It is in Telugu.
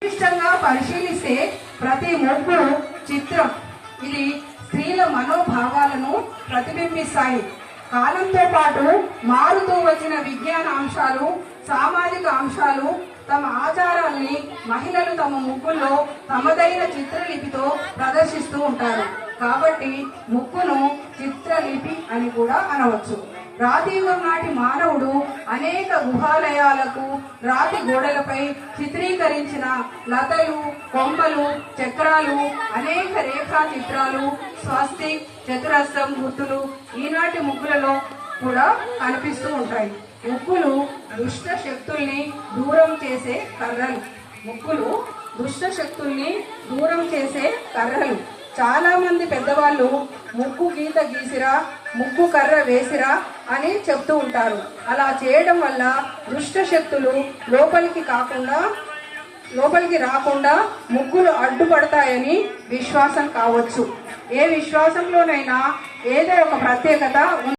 ఇష్టంగా పరిశీలిస్తే ప్రతి ముగ్గు చిత్రం ఇది స్త్రీల మనోభావాలను ప్రతిబింబిస్తాయి. కాలంతో పాటు మారుతూ వచ్చిన విజ్ఞాన అంశాలు, సామాజిక అంశాలు, తమ ఆచారాల్ని మహిళలు తమ ముగ్గుల్లో తమదైన చిత్రలిపితో ప్రదర్శిస్తూ ఉంటారు. కాబట్టి ముగ్గును చిత్రలిపి అని కూడా అనవచ్చు. రాతియుగం నాటి మానవుడు అనేక గుహాలయాలకు రాతి గోడలపై చిత్రీకరించిన లతలు, కొమ్మలు, చక్రాలు, అనేక రేఖా చిత్రాలు, స్వస్తిక్, చతురస్రం గుర్తులు ఈనాటి ముగ్గులలో కూడా కనిపిస్తూ ఉంటాయి. ముగ్గులు దుష్ట శక్తుల్ని దూరం చేసే కర్రలు. ముగ్గులు దుష్ట శక్తుల్ని దూరం చేసే కర్రలు. చాలా మంది పెద్దవాళ్ళు ముగ్గు గీత గీసిరా, ముగ్గు కర్ర వేసిరా అని చెప్తూ ఉంటారు. అలా చేయడం వల్ల దుష్ట శక్తులు లోపలికి రాకుండా ముగ్గులు అడ్డుపడతాయని విశ్వాసం కావచ్చు. ఏ విశ్వాసంలోనైనా ఏదో ఒక ప్రత్యేకత